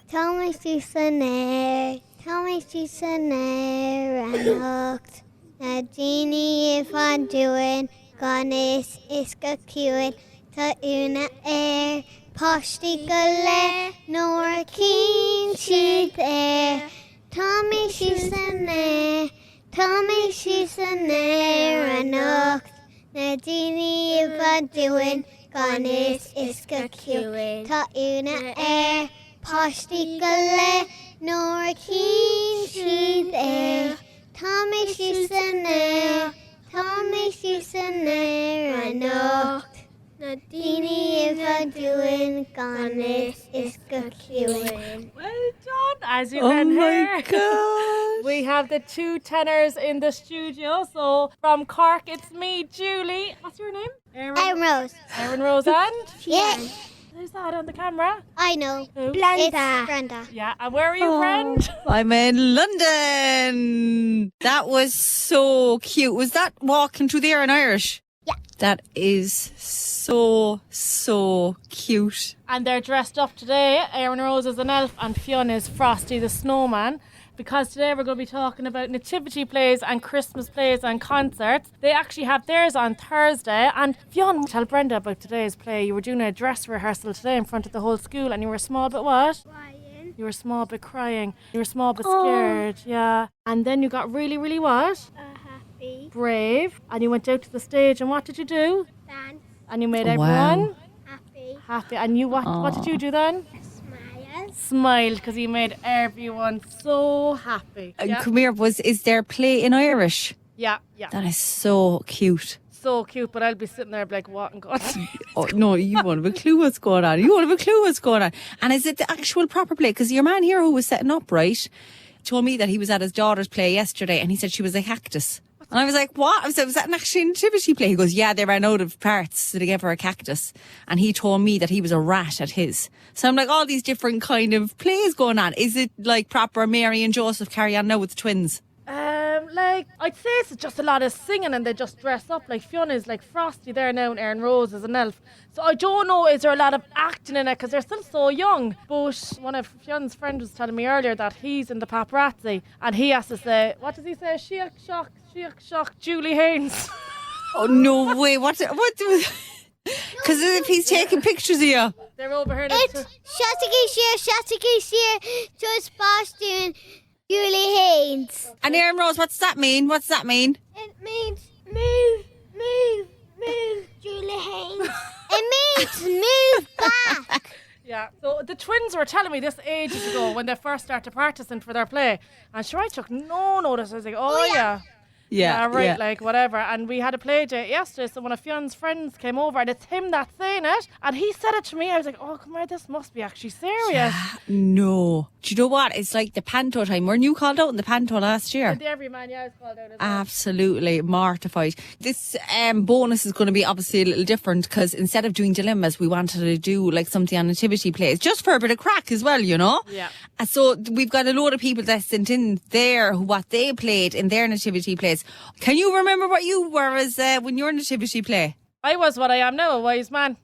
Tell me she's an air, tell me she's an air and hooked. Na Jeannie if I'm doing, Ganis is go queuing. Ta una air, poshti gale, nor keen she's there. Tell me she's an air, tell me she's an air and hooked. Na Jeannie if I'm doing, Ganis is go queuing. Ta una air. Poshti gale, nor keen she's there. Tell me she's an air, tell me she's an air, I know. Nadini if I'm doing, Ganis is good queuing. Well done, as you can hear. Oh my God. We have the two tenors in the studio. So from Cork, it's me, Julie. What's your name? Erin Rose. Erin Rose and? Yeah, Who's that on the camera? I know. Who? It's Brenda. Yeah, and where are you, friend? I'm in London. That was so cute. Was that walking through the air in Irish? Yeah. That is so cute. And they're dressed up today. Erin Rose is an elf and Fionn is Frosty the Snowman. Because today we're going to be talking about nativity plays and Christmas plays and concerts. They actually have theirs on Thursday. And Fionn, tell Brenda about today's play. You were doing a dress rehearsal today in front of the whole school and you were a small bit what? Crying. You were a small bit crying. You were a small bit scared, yeah. And then you got really what? Happy. Brave. And you went out to the stage and what did you do? Dance. And you made Wow. everyone Happy. happy. And you what did you do then? Smile. Smiled because you made everyone so happy. Yeah, Come here, is there play in Irish? yeah. That is so cute. So cute, but I'll be sitting there like, what in God's name? Oh, no, you won't have a clue what's going on. You won't have a clue what's going on. And is it the actual proper play? Because your man here who was setting up, right, told me that he was at his daughter's play yesterday and he said she was a cactus. And I was like, what? I said, was that an actual nativity play? He goes, yeah, they ran out of parts, so they gave her a cactus. And he told me that he was a rat at his. So I'm like, all these different kind of plays going on. Is it like proper Mary and Joseph carry on now with the twins? Like, I'd say it's just a lot of singing and they just dress up. Like, Fionn is like Frosty there now and Erin Rose is an elf. So I don't know, is there a lot of acting in it because they're still so young. But one of Fionn's friends was telling me earlier that he's in the paparazzi and he has to say, what does he say? Shiach shock, Julie Haynes. Oh, no way. What do because if he's taking pictures of you. They're over here. It's Shatiki Shear, just Boston, Julie Haynes. And Erin Rose, what's that mean? What's that mean? It means move, Julie Haynes. It means move back. Yeah, so the twins were telling me this ages ago when they first started practicing for their play. And sure, I took no notice. I was like, oh yeah. Yeah, right, like whatever. And we had a play date yesterday, so one of Fionn's friends came over and it's him that's saying it. And he said it to me. I was like, oh, come here, this must be actually serious. No. Do you know what? It's like the panto time. Weren't you called out in the panto last year? And the everyman, yeah, I was called out as well. Absolutely mortified. This bonus is going to be obviously a little different because instead of doing dilemmas, we wanted to do like something on nativity plays, just for a bit of crack as well, you know? Yeah. And so we've got a load of people that sent in there what they played in their nativity plays. Can you remember what you were as when your nativity play? I was what I am now, a wise man.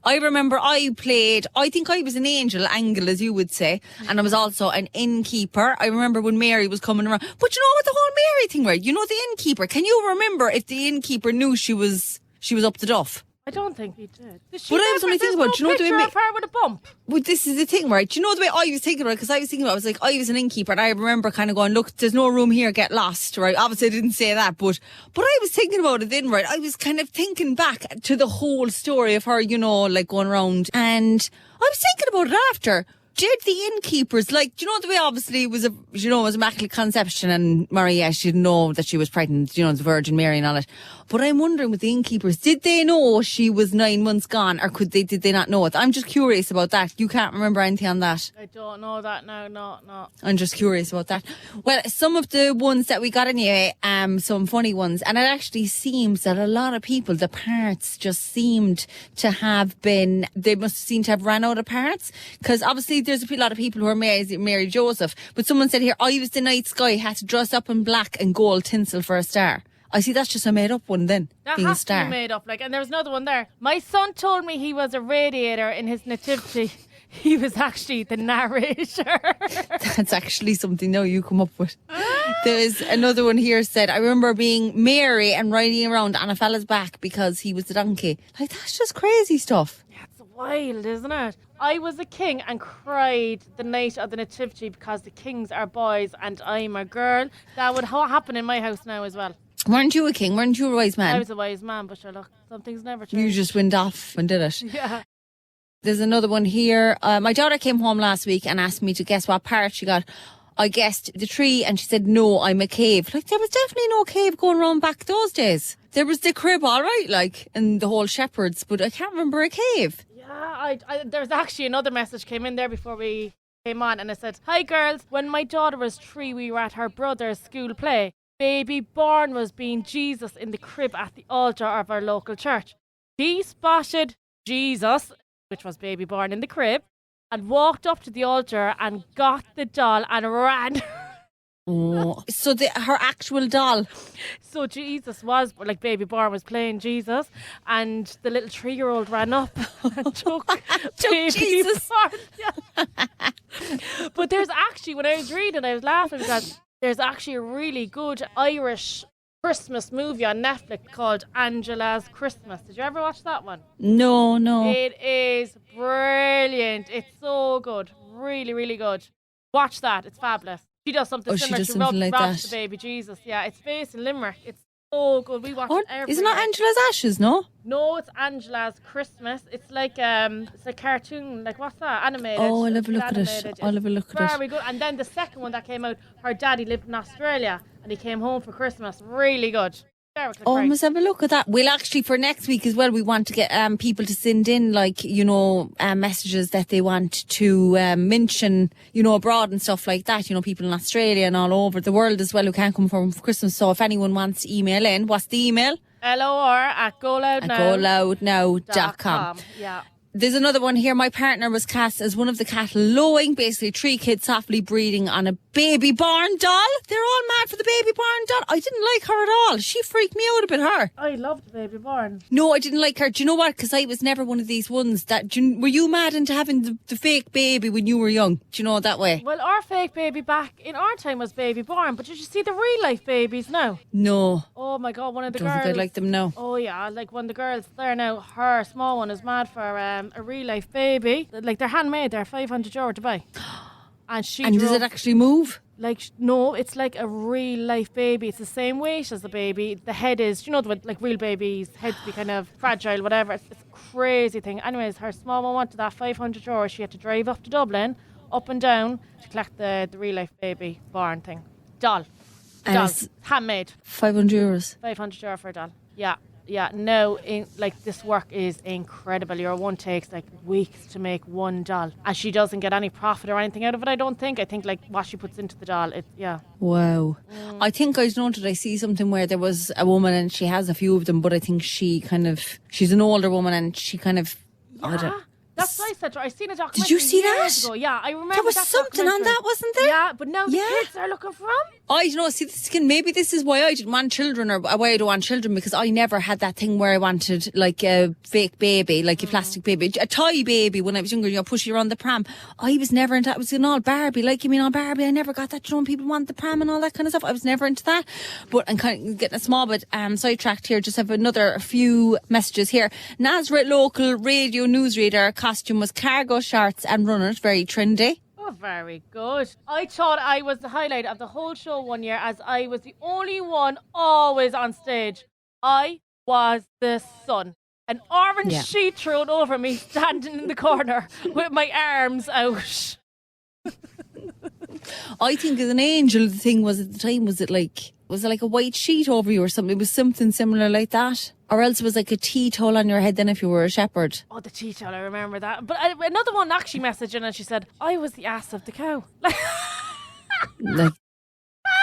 I remember I played, I think I was an angel, as you would say, and I was also an innkeeper. I remember when Mary was coming around. But you know what the whole Mary thing was? You know the innkeeper. Can you remember if the innkeeper knew she was up the duff? I don't think he did. But I was only thinking about, do you know the way... There's no picture of her with a bump. Well, this is the thing, right? Do you know the way I was thinking about it? Because I was thinking about it, I was like, I was an innkeeper, and I remember kind of going, look, there's no room here, get lost, right? Obviously, I didn't say that, but I was thinking about it then, right? I was kind of thinking back to the whole story of her, you know, like going around, and I was thinking about it after. Did the innkeepers, like, do you know the way obviously it was it was Immaculate Conception and Maria, she didn't know that she was pregnant, you know, the Virgin Mary and all that. But I'm wondering with the innkeepers, did they know she was 9 months gone or did they not know it? I'm just curious about that. You can't remember anything on that? I don't know that now, no. I'm just curious about that. Well, some of the ones that we got anyway, some funny ones, and it actually seems that a lot of people, the parts just seemed to have been, they must seem to have ran out of parts, because obviously there's a lot of people who are Mary Joseph. But someone said here, I was the night sky, had to dress up in black and gold tinsel for a star. I see that's just a made up one then. That being has a star. to be made up. And there was another one there. My son told me he was a radiator in his nativity. He was actually the narrator. That's actually something now you come up with. There's another one here said, I remember being Mary and riding around on a fella's back because he was the donkey. Like, that's just crazy stuff. That's wild, isn't it? I was a king and cried the night of the nativity because the kings are boys and I'm a girl. That would happen in my house now as well. Weren't you a king? Weren't you a wise man? I was a wise man, but sure, look, some things never change. You just went off and did it. Yeah. There's another one here. My daughter came home last week and asked me to guess what part she got. I guessed the tree and she said, no, I'm a cave. Like, there was definitely no cave going around back those days. There was the crib, all right, like, and the whole shepherds, but I can't remember a cave. Yeah, there's actually another message came in there before we came on and it said, hi girls, when my daughter was 3, we were at her brother's school play. Baby born was being Jesus in the crib at the altar of our local church. He spotted Jesus, which was baby born in the crib, and walked up to the altar and got the doll and ran. Oh, so her actual doll. So Jesus was, like baby born was playing Jesus, and the little 3-year-old ran up and took baby Jesus. born. Yeah. But there's actually, when I was reading, I was laughing because there's actually a really good Irish Christmas movie on Netflix called Angela's Christmas. Did you ever watch that one? No. It is brilliant. It's so good. Really, really good. Watch that. It's fabulous. She does something similar. She rubs the baby Jesus. Yeah, it's based in Limerick. It's so good. We watch it every Isn't that night. Angela's Ashes, no? No, it's Angela's Christmas. It's like it's a cartoon. Like, what's that? Animated. Oh, I'll have a look at it. I'll have a look at it. Very good. And then the second one that came out, her daddy lived in Australia and he came home for Christmas. Really good. Oh, I must have a look at that. We'll actually, for next week as well, we want to get people to send in, like, messages that they want to mention, abroad and stuff like that. People in Australia and all over the world as well who can't come home for Christmas. So if anyone wants to email in, what's the email? LOR@GoLoudNow.com. Yeah. There's another one here. My partner was cast as one of the cattle lowing, basically 3 kids softly breathing on a baby barn doll. They're all mad for the baby barn doll. I didn't like her at all. She freaked me out a bit, her. I loved the baby born. No, I didn't like her. Do you know what? Because I was never one of these ones that... were you mad into having the fake baby when you were young? Do you know that way? Well, our fake baby back in our time was baby born, but did you see the real life babies now? No. Oh my God, one of the Don't girls. think I'd like them now. Oh yeah, like one of the girls there now, her small one is mad for a real life baby. Like, they're handmade, they're €500 to buy. And does it actually move? Like, no, it's like a real life baby. It's the same weight as the baby. The head is, like real babies' heads be kind of fragile, whatever. It's a crazy thing. Anyways, her small one wanted that €500. She had to drive up to Dublin, up and down, to collect the real life baby barn thing. Doll. Handmade. €500. €500 for a doll. Yeah. No, this work is incredible. Your one takes like weeks to make one doll, and she doesn't get any profit or anything out of it. I don't think. I think like what she puts into the doll. Wow. I think I noted. I see something where there was a woman and she has a few of them, but I think she's an older woman and she kind of. Yeah. That's what I said to her. I seen a documentary. Did you see years that? Ago. Yeah, I remember. There was that something on that, wasn't there? Yeah, but now the kids are looking for them. Maybe this is why I didn't want children, or why I don't want children, because I never had that thing where I wanted like a fake baby, like a plastic baby, a toy baby when I was younger, push you around the pram. I was never into that. I was in all Barbie, all Barbie. I never got that, people want the pram and all that kind of stuff. I was never into that. But I'm kind of getting a small bit sidetracked here. Just have a few messages here. Nazareth local radio newsreader costume was cargo shorts and runners, very trendy. Oh, very good. I thought I was the highlight of the whole show one year, as I was the only one always on stage. I was the sun. An orange sheet thrown over me, standing in the corner with my arms out. I think as an angel, the thing was at the time, was it like a white sheet over you or something? It was something similar like that. Or else it was like a tea towel on your head then if you were a shepherd. Oh, the tea towel, I remember that. But another one actually messaged in and she said, I was the ass of the cow. Like,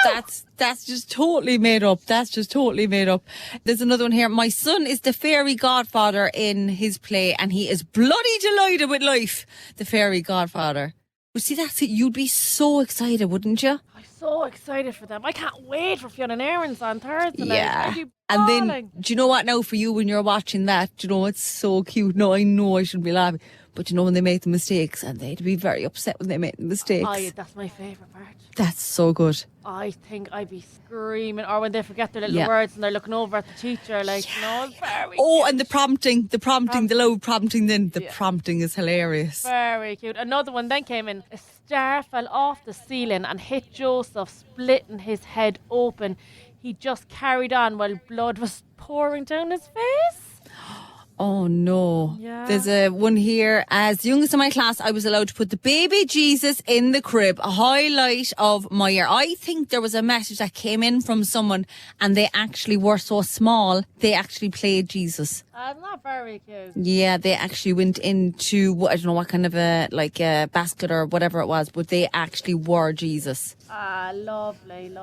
that's just totally made up. That's just totally made up. There's another one here. My son is the fairy godfather in his play and he is bloody delighted with life. The fairy godfather. But see, that's it. You'd be so excited, wouldn't you? I'm so excited for them. I can't wait for Fionn and Erin's on Thursday night. Yeah. I'd be And then, bawling. do you know what now for you when you're watching that? Do you know, it's so cute. No, I know I shouldn't be laughing. But you know when they make the mistakes, and they'd be very upset when they make the mistakes. That's my favourite part. That's so good. I think I'd be screaming, or when they forget their little Yeah. words and they're looking over at the teacher, like, no, it's very Oh, cute. and the prompting, the loud prompting then. The Yeah. prompting is hilarious. Very cute. Another one then came in. A star fell off the ceiling and hit Joseph, splitting his head open. He just carried on while blood was pouring down his face. Oh no. Yeah. There's a one here. As the youngest in my class, I was allowed to put the baby Jesus in the crib. A highlight of my year. I think there was a message that came in from someone and they actually were so small, they actually played Jesus. Not very cute. Yeah, they actually went into, I don't know what kind of a basket or whatever it was, but they actually were Jesus. Lovely.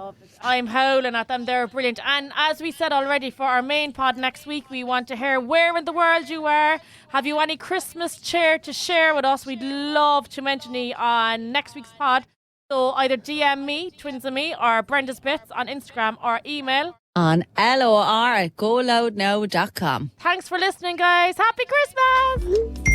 I'm howling at them. They're brilliant. And as we said already, for our main pod next week, we want to hear where in the world you are. Have you any Christmas cheer to share with us? We'd love to mention you on next week's pod. So either DM me, Twins and Me, or Brenda's Bits on Instagram, or email On LOR at GoLoudNow.com. Thanks for listening, guys. Happy Christmas!